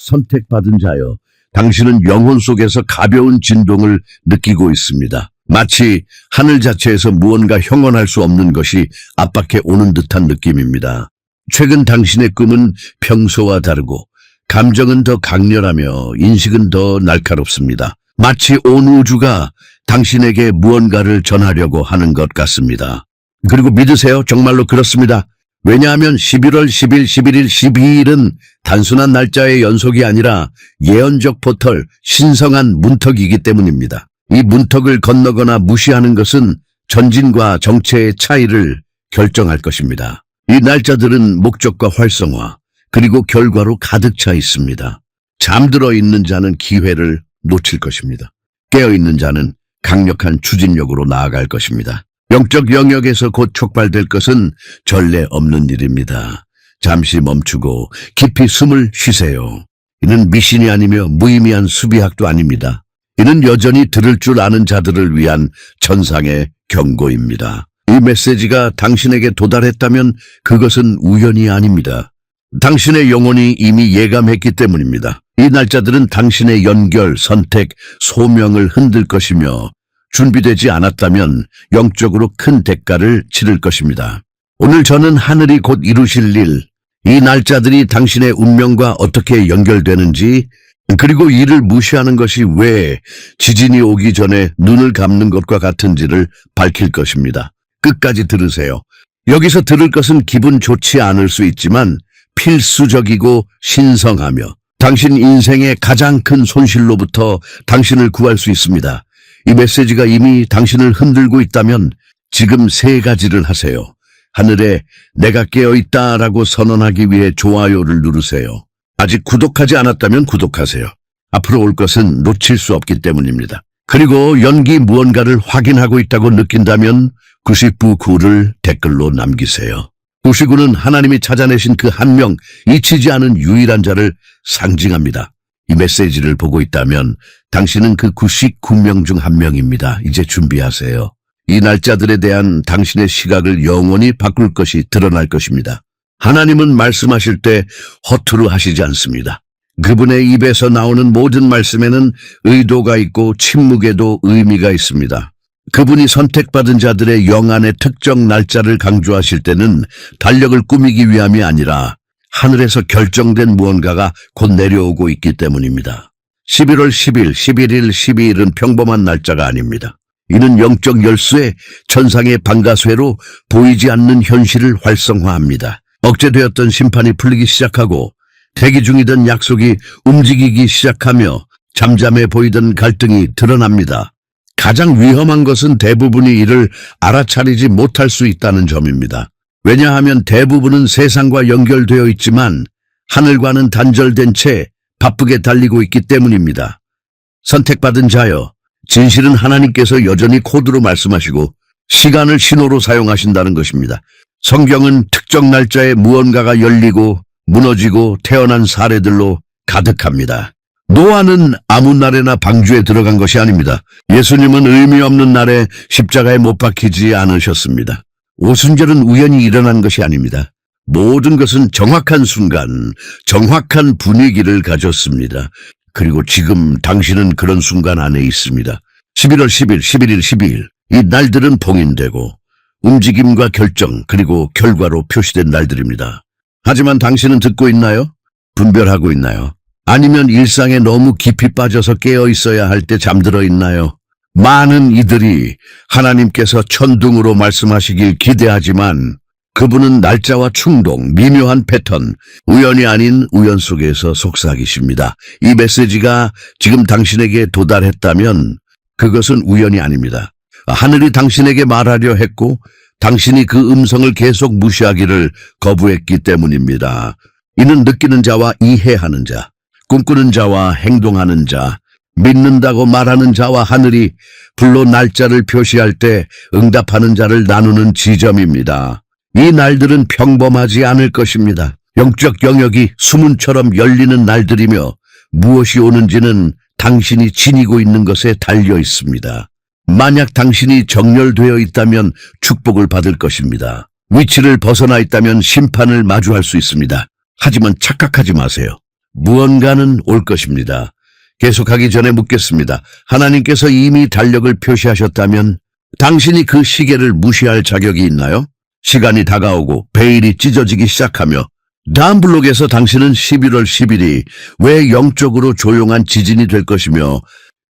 선택받은 자여, 당신은 영혼 속에서 가벼운 진동을 느끼고 있습니다. 마치 하늘 자체에서 무언가 형언할 수 없는 것이 압박해 오는 듯한 느낌입니다. 최근 당신의 꿈은 평소와 다르고 감정은 더 강렬하며 인식은 더 날카롭습니다. 마치 온 우주가 당신에게 무언가를 전하려고 하는 것 같습니다. 그리고 믿으세요. 정말로 그렇습니다. 왜냐하면 11월 10일, 11일, 12일은 단순한 날짜의 연속이 아니라 예언적 포털, 신성한 문턱이기 때문입니다. 이 문턱을 건너거나 무시하는 것은 전진과 정체의 차이를 결정할 것입니다. 이 날짜들은 목적과 활성화, 그리고 결과로 가득 차 있습니다. 잠들어 있는 자는 기회를 놓칠 것입니다. 깨어있는 자는 강력한 추진력으로 나아갈 것입니다. 영적 영역에서 곧 촉발될 것은 전례 없는 일입니다. 잠시 멈추고 깊이 숨을 쉬세요. 이는 미신이 아니며 무의미한 수비학도 아닙니다. 이는 여전히 들을 줄 아는 자들을 위한 천상의 경고입니다. 이 메시지가 당신에게 도달했다면 그것은 우연이 아닙니다. 당신의 영혼이 이미 예감했기 때문입니다. 이 날짜들은 당신의 연결, 선택, 소명을 흔들 것이며 준비되지 않았다면 영적으로 큰 대가를 치를 것입니다. 오늘 저는 하늘이 곧 이루실 일, 이 날짜들이 당신의 운명과 어떻게 연결되는지, 그리고 이를 무시하는 것이 왜 지진이 오기 전에 눈을 감는 것과 같은지를 밝힐 것입니다. 끝까지 들으세요. 여기서 들을 것은 기분 좋지 않을 수 있지만 필수적이고 신성하며 당신 인생의 가장 큰 손실로부터 당신을 구할 수 있습니다. 이 메시지가 이미 당신을 흔들고 있다면 지금 세 가지를 하세요. 하늘에 내가 깨어있다라고 선언하기 위해 좋아요를 누르세요. 아직 구독하지 않았다면 구독하세요. 앞으로 올 것은 놓칠 수 없기 때문입니다. 그리고 연기 무언가를 확인하고 있다고 느낀다면 99를 댓글로 남기세요. 99는 하나님이 찾아내신 그 한 명, 잊히지 않은 유일한 자를 상징합니다. 이 메시지를 보고 있다면 당신은 그 99명 중 한 명입니다. 이제 준비하세요. 이 날짜들에 대한 당신의 시각을 영원히 바꿀 것이 드러날 것입니다. 하나님은 말씀하실 때 허투루 하시지 않습니다. 그분의 입에서 나오는 모든 말씀에는 의도가 있고 침묵에도 의미가 있습니다. 그분이 선택받은 자들의 영안의 특정 날짜를 강조하실 때는 달력을 꾸미기 위함이 아니라 하늘에서 결정된 무언가가 곧 내려오고 있기 때문입니다. 11월 10일, 11일, 12일은 평범한 날짜가 아닙니다. 이는 영적 열쇠, 천상의 방가쇠로 보이지 않는 현실을 활성화합니다. 억제되었던 심판이 풀리기 시작하고 대기 중이던 약속이 움직이기 시작하며 잠잠해 보이던 갈등이 드러납니다. 가장 위험한 것은 대부분이 이를 알아차리지 못할 수 있다는 점입니다. 왜냐하면 대부분은 세상과 연결되어 있지만 하늘과는 단절된 채 바쁘게 달리고 있기 때문입니다. 선택받은 자여, 진실은 하나님께서 여전히 코드로 말씀하시고 시간을 신호로 사용하신다는 것입니다. 성경은 특정 날짜에 무언가가 열리고 무너지고 태어난 사례들로 가득합니다. 노아는 아무 날에나 방주에 들어간 것이 아닙니다. 예수님은 의미 없는 날에 십자가에 못 박히지 않으셨습니다. 오순절은 우연히 일어난 것이 아닙니다. 모든 것은 정확한 순간, 정확한 분위기를 가졌습니다. 그리고 지금 당신은 그런 순간 안에 있습니다. 11월 10일, 11일, 12일. 이 날들은 봉인되고 움직임과 결정, 그리고 결과로 표시된 날들입니다. 하지만 당신은 듣고 있나요? 분별하고 있나요? 아니면 일상에 너무 깊이 빠져서 깨어 있어야 할 때 잠들어 있나요? 많은 이들이 하나님께서 천둥으로 말씀하시길 기대하지만 그분은 날짜와 충동, 미묘한 패턴, 우연이 아닌 우연 속에서 속삭이십니다. 이 메시지가 지금 당신에게 도달했다면 그것은 우연이 아닙니다. 하늘이 당신에게 말하려 했고 당신이 그 음성을 계속 무시하기를 거부했기 때문입니다. 이는 느끼는 자와 이해하는 자, 꿈꾸는 자와 행동하는 자, 믿는다고 말하는 자와 하늘이 불로 날짜를 표시할 때 응답하는 자를 나누는 지점입니다. 이 날들은 평범하지 않을 것입니다. 영적 영역이 수문처럼 열리는 날들이며 무엇이 오는지는 당신이 지니고 있는 것에 달려 있습니다. 만약 당신이 정렬되어 있다면 축복을 받을 것입니다. 위치를 벗어나 있다면 심판을 마주할 수 있습니다. 하지만 착각하지 마세요. 무언가는 올 것입니다. 계속하기 전에 묻겠습니다. 하나님께서 이미 달력을 표시하셨다면 당신이 그 시계를 무시할 자격이 있나요? 시간이 다가오고 베일이 찢어지기 시작하며 다음 블록에서 당신은 11월 10일이 왜 영적으로 조용한 지진이 될 것이며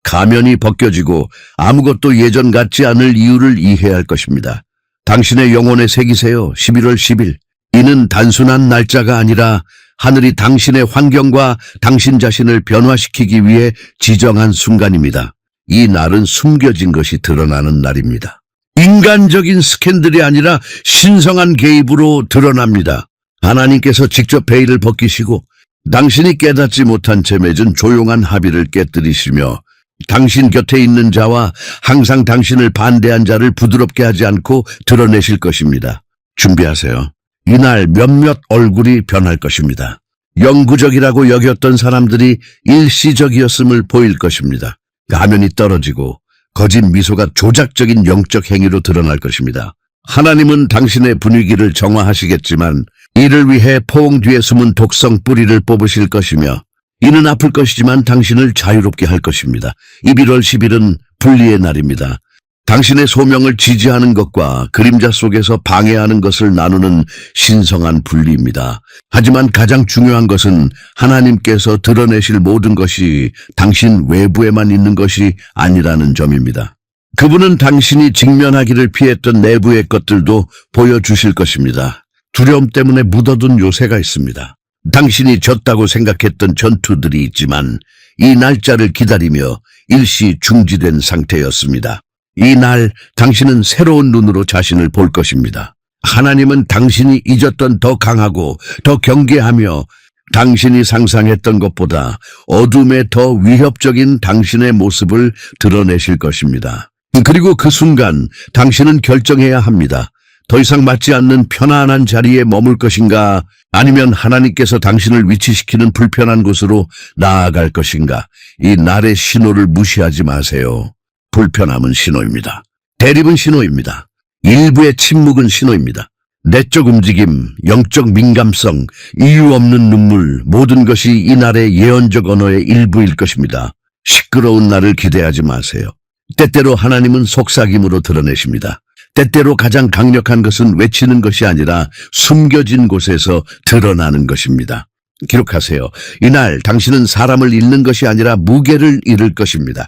가면이 벗겨지고 아무것도 예전 같지 않을 이유를 이해할 것입니다. 당신의 영혼에 새기세요. 11월 10일. 이는 단순한 날짜가 아니라 하늘이 당신의 환경과 당신 자신을 변화시키기 위해 지정한 순간입니다. 이 날은 숨겨진 것이 드러나는 날입니다. 인간적인 스캔들이 아니라 신성한 개입으로 드러납니다. 하나님께서 직접 베일을 벗기시고 당신이 깨닫지 못한 채 맺은 조용한 합의를 깨뜨리시며 당신 곁에 있는 자와 항상 당신을 반대한 자를 부드럽게 하지 않고 드러내실 것입니다. 준비하세요. 이날 몇몇 얼굴이 변할 것입니다. 영구적이라고 여겼던 사람들이 일시적이었음을 보일 것입니다. 가면이 떨어지고 거짓 미소가 조작적인 영적 행위로 드러날 것입니다. 하나님은 당신의 분위기를 정화하시겠지만 이를 위해 포옹 뒤에 숨은 독성 뿌리를 뽑으실 것이며 이는 아플 것이지만 당신을 자유롭게 할 것입니다. 11월 10일은 분리의 날입니다. 당신의 소명을 지지하는 것과 그림자 속에서 방해하는 것을 나누는 신성한 분리입니다. 하지만 가장 중요한 것은 하나님께서 드러내실 모든 것이 당신 외부에만 있는 것이 아니라는 점입니다. 그분은 당신이 직면하기를 피했던 내부의 것들도 보여주실 것입니다. 두려움 때문에 묻어둔 요새가 있습니다. 당신이 졌다고 생각했던 전투들이 있지만 이 날짜를 기다리며 일시 중지된 상태였습니다. 이 날 당신은 새로운 눈으로 자신을 볼 것입니다. 하나님은 당신이 잊었던 더 강하고 더 경계하며 당신이 상상했던 것보다 어둠에 더 위협적인 당신의 모습을 드러내실 것입니다. 그리고 그 순간 당신은 결정해야 합니다. 더 이상 맞지 않는 편안한 자리에 머물 것인가 아니면 하나님께서 당신을 위치시키는 불편한 곳으로 나아갈 것인가. 이 날의 신호를 무시하지 마세요. 불편함은 신호입니다. 대립은 신호입니다. 일부의 침묵은 신호입니다. 내적 움직임, 영적 민감성, 이유 없는 눈물, 모든 것이 이 날의 예언적 언어의 일부일 것입니다. 시끄러운 날을 기대하지 마세요. 때때로 하나님은 속삭임으로 드러내십니다. 때때로 가장 강력한 것은 외치는 것이 아니라 숨겨진 곳에서 드러나는 것입니다. 기록하세요. 이날 당신은 사람을 잃는 것이 아니라 무게를 잃을 것입니다.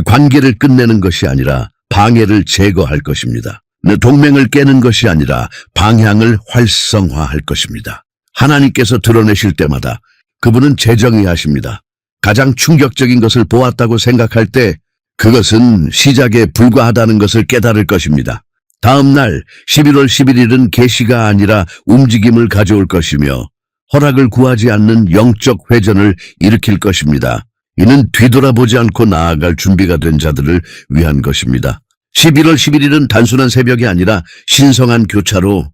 관계를 끝내는 것이 아니라 방해를 제거할 것입니다. 동맹을 깨는 것이 아니라 방향을 활성화할 것입니다. 하나님께서 드러내실 때마다 그분은 재정의하십니다. 가장 충격적인 것을 보았다고 생각할 때 그것은 시작에 불과하다는 것을 깨달을 것입니다. 다음 날 11월 11일은 계시가 아니라 움직임을 가져올 것이며 허락을 구하지 않는 영적 회전을 일으킬 것입니다. 이는 뒤돌아보지 않고 나아갈 준비가 된 자들을 위한 것입니다. 11월 11일은 단순한 새벽이 아니라 신성한 교차로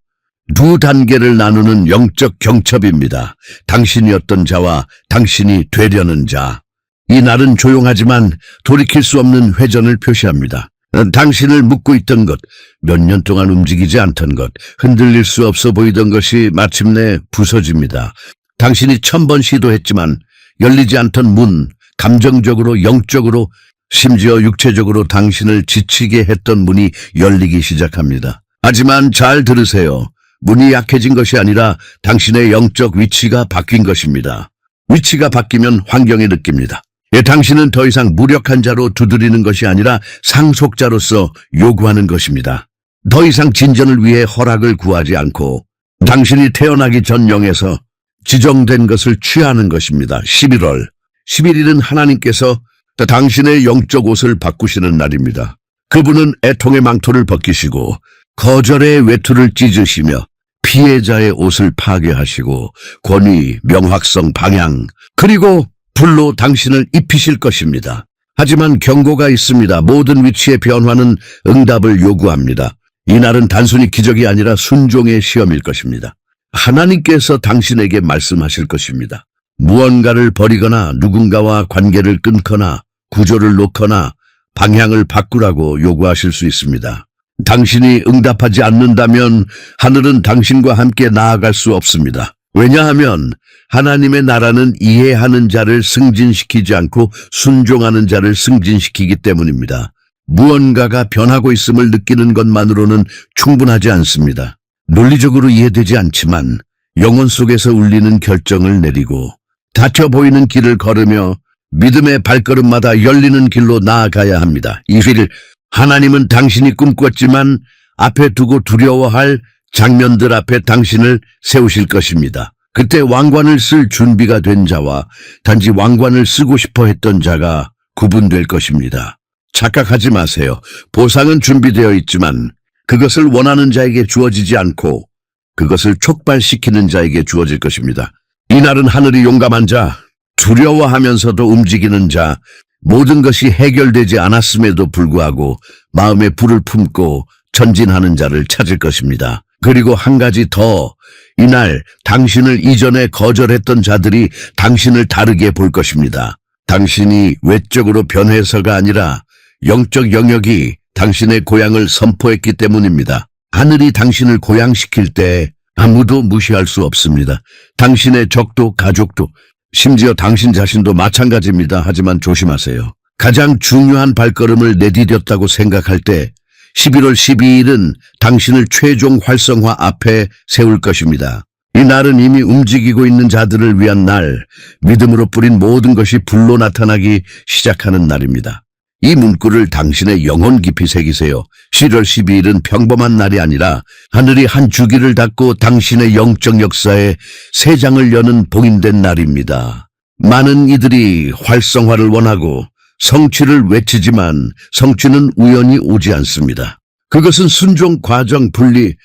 두 단계를 나누는 영적 경첩입니다. 당신이었던 자와 당신이 되려는 자. 이 날은 조용하지만 돌이킬 수 없는 회전을 표시합니다. 당신을 묶고 있던 것, 몇 년 동안 움직이지 않던 것, 흔들릴 수 없어 보이던 것이 마침내 부서집니다. 당신이 1000번 시도했지만 열리지 않던 문, 감정적으로, 영적으로, 심지어 육체적으로 당신을 지치게 했던 문이 열리기 시작합니다. 하지만 잘 들으세요. 문이 약해진 것이 아니라 당신의 영적 위치가 바뀐 것입니다. 위치가 바뀌면 환경이 느낍니다. 당신은 더 이상 무력한 자로 두드리는 것이 아니라 상속자로서 요구하는 것입니다. 더 이상 진전을 위해 허락을 구하지 않고 당신이 태어나기 전 영에서 지정된 것을 취하는 것입니다. 11월 11일은 하나님께서 당신의 영적 옷을 바꾸시는 날입니다. 그분은 애통의 망토를 벗기시고 거절의 외투를 찢으시며 피해자의 옷을 파괴하시고 권위, 명확성, 방향, 그리고 불로 당신을 입히실 것입니다. 하지만 경고가 있습니다. 모든 위치의 변화는 응답을 요구합니다. 이날은 단순히 기적이 아니라 순종의 시험일 것입니다. 하나님께서 당신에게 말씀하실 것입니다. 무언가를 버리거나 누군가와 관계를 끊거나 구조를 놓거나 방향을 바꾸라고 요구하실 수 있습니다. 당신이 응답하지 않는다면 하늘은 당신과 함께 나아갈 수 없습니다. 왜냐하면 하나님의 나라는 이해하는 자를 승진시키지 않고 순종하는 자를 승진시키기 때문입니다. 무언가가 변하고 있음을 느끼는 것만으로는 충분하지 않습니다. 논리적으로 이해되지 않지만 영혼 속에서 울리는 결정을 내리고 닫혀 보이는 길을 걸으며 믿음의 발걸음마다 열리는 길로 나아가야 합니다. 이일 하나님은 당신이 꿈꿨지만 앞에 두고 두려워할 장면들 앞에 당신을 세우실 것입니다. 그때 왕관을 쓸 준비가 된 자와 단지 왕관을 쓰고 싶어 했던 자가 구분될 것입니다. 착각하지 마세요. 보상은 준비되어 있지만 그것을 원하는 자에게 주어지지 않고 그것을 촉발시키는 자에게 주어질 것입니다. 이날은 하늘이 용감한 자, 두려워하면서도 움직이는 자, 모든 것이 해결되지 않았음에도 불구하고 마음에 불을 품고 전진하는 자를 찾을 것입니다. 그리고 한 가지 더, 이날 당신을 이전에 거절했던 자들이 당신을 다르게 볼 것입니다. 당신이 외적으로 변해서가 아니라 영적 영역이 당신의 고향을 선포했기 때문입니다. 하늘이 당신을 고향시킬 때 아무도 무시할 수 없습니다. 당신의 적도 가족도 심지어 당신 자신도 마찬가지입니다. 하지만 조심하세요. 가장 중요한 발걸음을 내디뎠다고 생각할 때 11월 12일은 당신을 최종 활성화 앞에 세울 것입니다. 이 날은 이미 움직이고 있는 자들을 위한 날, 믿음으로 뿌린 모든 것이 불로 나타나기 시작하는 날입니다. 이 문구를 당신의 영혼 깊이 새기세요. 11월 12일은 평범한 날이 아니라 하늘이 한 주기를 닫고 당신의 영적 역사에 새 장을 여는 봉인된 날입니다. 많은 이들이 활성화를 원하고 성취를 외치지만 성취는 우연히 오지 않습니다. 그것은 순종 과정 분리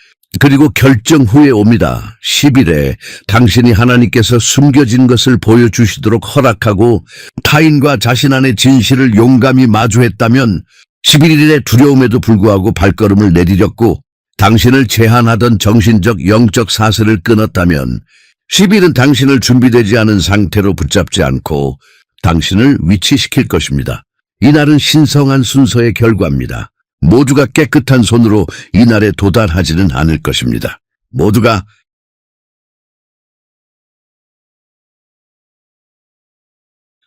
그리고 결정 후에 옵니다. 10일에 당신이 하나님께서 숨겨진 것을 보여주시도록 허락하고 타인과 자신 안의 진실을 용감히 마주했다면 11일의 두려움에도 불구하고 발걸음을 내디뎠고 당신을 제한하던 정신적 영적 사슬을 끊었다면 10일은 당신을 준비되지 않은 상태로 붙잡지 않고 당신을 위치시킬 것입니다. 이날은 신성한 순서의 결과입니다. 모두가 깨끗한 손으로 이날에 도달하지는 않을 것입니다. 모두가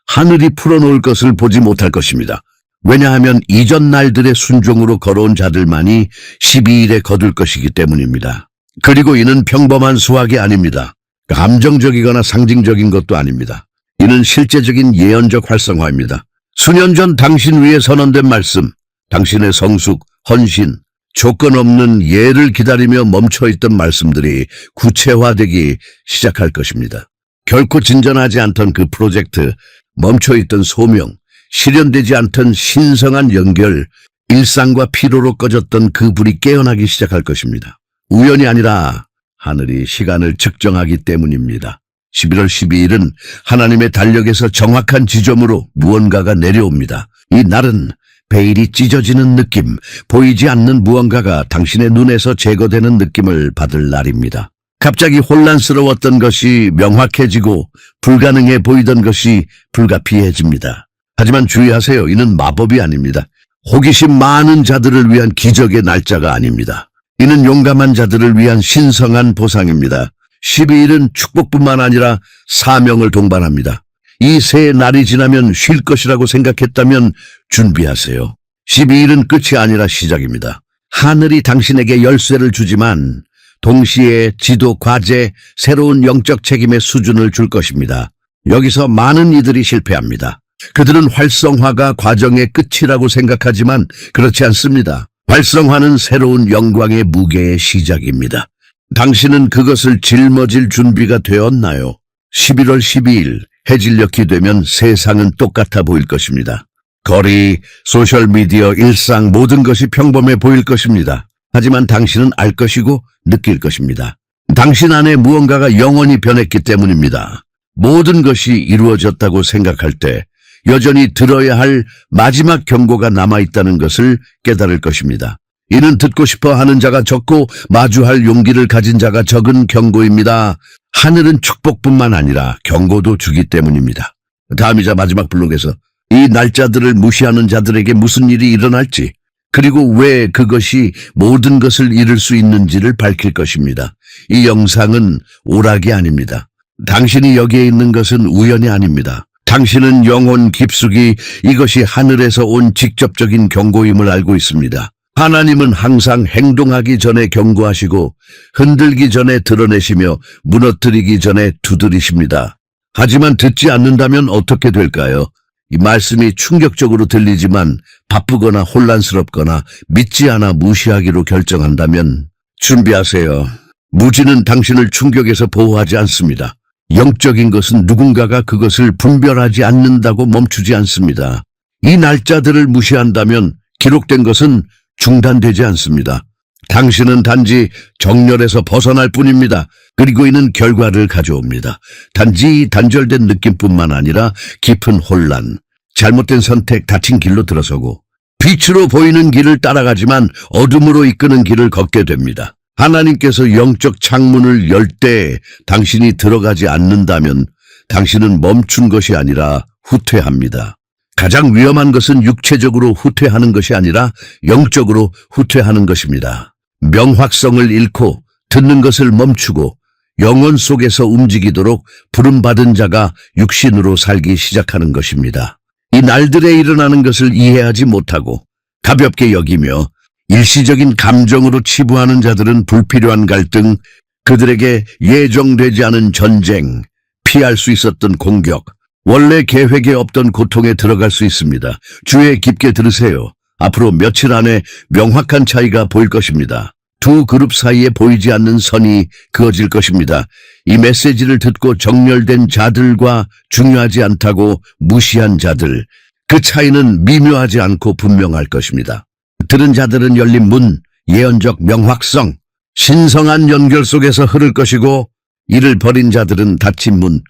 하늘이 풀어놓을 것을 보지 못할 것입니다. 왜냐하면 이전 날들의 순종으로 걸어온 자들만이 12일에 거둘 것이기 때문입니다. 그리고 이는 평범한 수학이 아닙니다. 감정적이거나 상징적인 것도 아닙니다. 이는 실제적인 예언적 활성화입니다. 수년 전 당신 위에 선언된 말씀, 당신의 성숙, 헌신, 조건 없는 예를 기다리며 멈춰있던 말씀들이 구체화되기 시작할 것입니다. 결코 진전하지 않던 그 프로젝트, 멈춰있던 소명, 실현되지 않던 신성한 연결, 일상과 피로로 꺼졌던 그 불이 깨어나기 시작할 것입니다. 우연이 아니라 하늘이 시간을 측정하기 때문입니다. 11월 12일은 하나님의 달력에서 정확한 지점으로 무언가가 내려옵니다. 이 날은 베일이 찢어지는 느낌, 보이지 않는 무언가가 당신의 눈에서 제거되는 느낌을 받을 날입니다. 갑자기 혼란스러웠던 것이 명확해지고 불가능해 보이던 것이 불가피해집니다. 하지만 주의하세요. 이는 마법이 아닙니다. 호기심 많은 자들을 위한 기적의 날짜가 아닙니다. 이는 용감한 자들을 위한 신성한 보상입니다. 12일은 축복뿐만 아니라 사명을 동반합니다. 이 새 날이 지나면 쉴 것이라고 생각했다면 준비하세요. 12일은 끝이 아니라 시작입니다. 하늘이 당신에게 열쇠를 주지만 동시에 지도, 과제, 새로운 영적 책임의 수준을 줄 것입니다. 여기서 많은 이들이 실패합니다. 그들은 활성화가 과정의 끝이라고 생각하지만 그렇지 않습니다. 활성화는 새로운 영광의 무게의 시작입니다. 당신은 그것을 짊어질 준비가 되었나요? 11월 12일 해질녘이 되면 세상은 똑같아 보일 것입니다. 거리, 소셜미디어, 일상 모든 것이 평범해 보일 것입니다. 하지만 당신은 알 것이고 느낄 것입니다. 당신 안에 무언가가 영원히 변했기 때문입니다. 모든 것이 이루어졌다고 생각할 때 여전히 들어야 할 마지막 경고가 남아있다는 것을 깨달을 것입니다. 이는 듣고 싶어 하는 자가 적고 마주할 용기를 가진 자가 적은 경고입니다. 하늘은 축복뿐만 아니라 경고도 주기 때문입니다. 다음이자 마지막 블록에서 이 날짜들을 무시하는 자들에게 무슨 일이 일어날지, 그리고 왜 그것이 모든 것을 잃을 수 있는지를 밝힐 것입니다. 이 영상은 오락이 아닙니다. 당신이 여기에 있는 것은 우연이 아닙니다. 당신은 영혼 깊숙이 이것이 하늘에서 온 직접적인 경고임을 알고 있습니다. 하나님은 항상 행동하기 전에 경고하시고 흔들기 전에 드러내시며 무너뜨리기 전에 두드리십니다. 하지만 듣지 않는다면 어떻게 될까요? 이 말씀이 충격적으로 들리지만 바쁘거나 혼란스럽거나 믿지 않아 무시하기로 결정한다면 준비하세요. 무지는 당신을 충격에서 보호하지 않습니다. 영적인 것은 누군가가 그것을 분별하지 않는다고 멈추지 않습니다. 이 날짜들을 무시한다면 기록된 것은 중단되지 않습니다. 당신은 단지 정렬에서 벗어날 뿐입니다. 그리고 이는 결과를 가져옵니다. 단지 단절된 느낌뿐만 아니라 깊은 혼란, 잘못된 선택, 다친 길로 들어서고 빛으로 보이는 길을 따라가지만 어둠으로 이끄는 길을 걷게 됩니다. 하나님께서 영적 창문을 열 때 당신이 들어가지 않는다면 당신은 멈춘 것이 아니라 후퇴합니다. 가장 위험한 것은 육체적으로 후퇴하는 것이 아니라 영적으로 후퇴하는 것입니다. 명확성을 잃고 듣는 것을 멈추고 영혼 속에서 움직이도록 부름받은 자가 육신으로 살기 시작하는 것입니다. 이 날들에 일어나는 것을 이해하지 못하고 가볍게 여기며 일시적인 감정으로 치부하는 자들은 불필요한 갈등, 그들에게 예정되지 않은 전쟁, 피할 수 있었던 공격, 원래 계획에 없던 고통에 들어갈 수 있습니다. 주의 깊게 들으세요. 앞으로 며칠 안에 명확한 차이가 보일 것입니다. 두 그룹 사이에 보이지 않는 선이 그어질 것입니다. 이 메시지를 듣고 정렬된 자들과 중요하지 않다고 무시한 자들, 그 차이는 미묘하지 않고 분명할 것입니다. 들은 자들은 열린 문, 예언적 명확성, 신성한 연결 속에서 흐를 것이고 이를 버린 자들은 닫힌 문,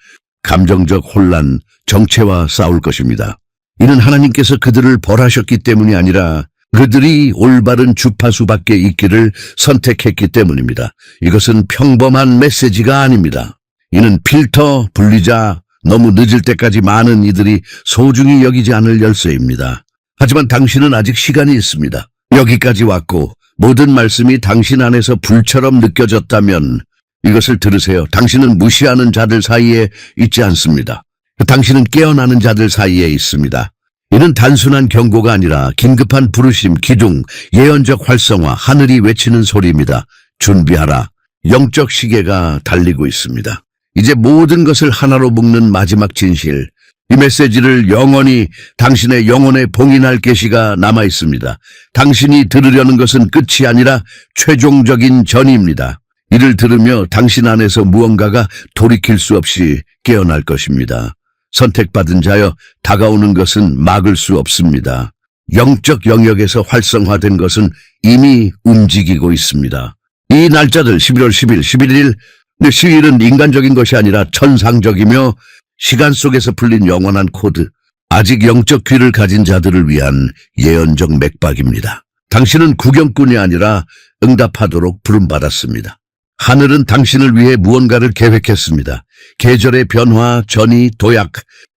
감정적 혼란, 정체와 싸울 것입니다. 이는 하나님께서 그들을 벌하셨기 때문이 아니라 그들이 올바른 주파수 밖에 있기를 선택했기 때문입니다. 이것은 평범한 메시지가 아닙니다. 이는 필터, 분리자, 너무 늦을 때까지 많은 이들이 소중히 여기지 않을 열쇠입니다. 하지만 당신은 아직 시간이 있습니다. 여기까지 왔고 모든 말씀이 당신 안에서 불처럼 느껴졌다면 이것을 들으세요. 당신은 무시하는 자들 사이에 있지 않습니다. 당신은 깨어나는 자들 사이에 있습니다. 이는 단순한 경고가 아니라 긴급한 부르심, 기둥, 예언적 활성화, 하늘이 외치는 소리입니다. 준비하라. 영적 시계가 달리고 있습니다. 이제 모든 것을 하나로 묶는 마지막 진실. 이 메시지를 영원히 당신의 영혼에 봉인할 계시가 남아 있습니다. 당신이 들으려는 것은 끝이 아니라 최종적인 전이입니다. 이를 들으며 당신 안에서 무언가가 돌이킬 수 없이 깨어날 것입니다. 선택받은 자여, 다가오는 것은 막을 수 없습니다. 영적 영역에서 활성화된 것은 이미 움직이고 있습니다. 이 날짜들 11월 10일, 11일, 시일은 인간적인 것이 아니라 천상적이며 시간 속에서 풀린 영원한 코드, 아직 영적 귀를 가진 자들을 위한 예언적 맥박입니다. 당신은 구경꾼이 아니라 응답하도록 부름받았습니다. 하늘은 당신을 위해 무언가를 계획했습니다. 계절의 변화, 전이, 도약,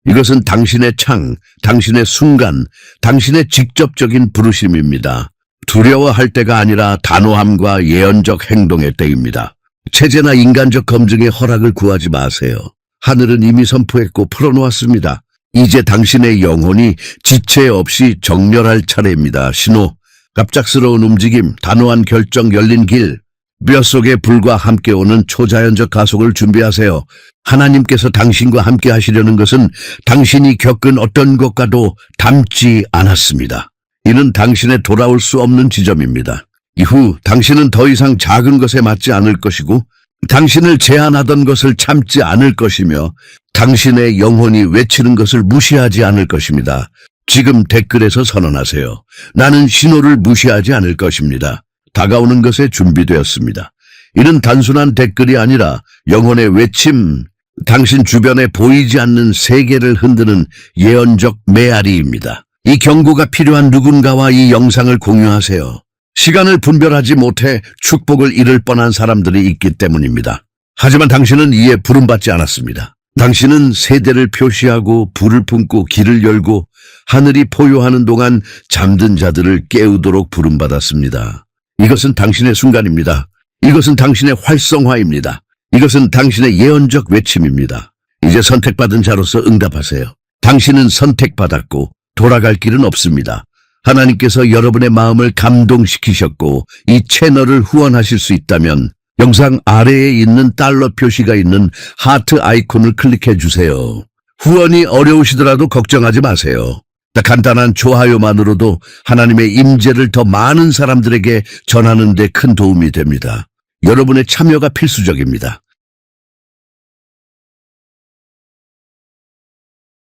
이것은 당신의 창, 당신의 순간, 당신의 직접적인 부르심입니다. 두려워할 때가 아니라 단호함과 예언적 행동의 때입니다. 체제나 인간적 검증의 허락을 구하지 마세요. 하늘은 이미 선포했고 풀어놓았습니다. 이제 당신의 영혼이 지체 없이 정렬할 차례입니다. 신호, 갑작스러운 움직임, 단호한 결정, 열린 길, 뼈 속의 불과 함께 오는 초자연적 가속을 준비하세요. 하나님께서 당신과 함께 하시려는 것은 당신이 겪은 어떤 것과도 닮지 않았습니다. 이는 당신의 돌아올 수 없는 지점입니다. 이후 당신은 더 이상 작은 것에 맞지 않을 것이고 당신을 제한하던 것을 참지 않을 것이며 당신의 영혼이 외치는 것을 무시하지 않을 것입니다. 지금 댓글에서 선언하세요. 나는 신호를 무시하지 않을 것입니다. 다가오는 것에 준비되었습니다. 이는 단순한 댓글이 아니라 영혼의 외침, 당신 주변에 보이지 않는 세계를 흔드는 예언적 메아리입니다. 이 경고가 필요한 누군가와 이 영상을 공유하세요. 시간을 분별하지 못해 축복을 잃을 뻔한 사람들이 있기 때문입니다. 하지만 당신은 이에 부름받지 않았습니다. 당신은 세대를 표시하고 불을 품고 길을 열고 하늘이 포효하는 동안 잠든 자들을 깨우도록 부름받았습니다. 이것은 당신의 순간입니다. 이것은 당신의 활성화입니다. 이것은 당신의 예언적 외침입니다. 이제 선택받은 자로서 응답하세요. 당신은 선택받았고 돌아갈 길은 없습니다. 하나님께서 여러분의 마음을 감동시키셨고 이 채널을 후원하실 수 있다면 영상 아래에 있는 달러 표시가 있는 하트 아이콘을 클릭해 주세요. 후원이 어려우시더라도 걱정하지 마세요. 간단한 좋아요만으로도 하나님의 임재를 더 많은 사람들에게 전하는 데 큰 도움이 됩니다. 여러분의 참여가 필수적입니다.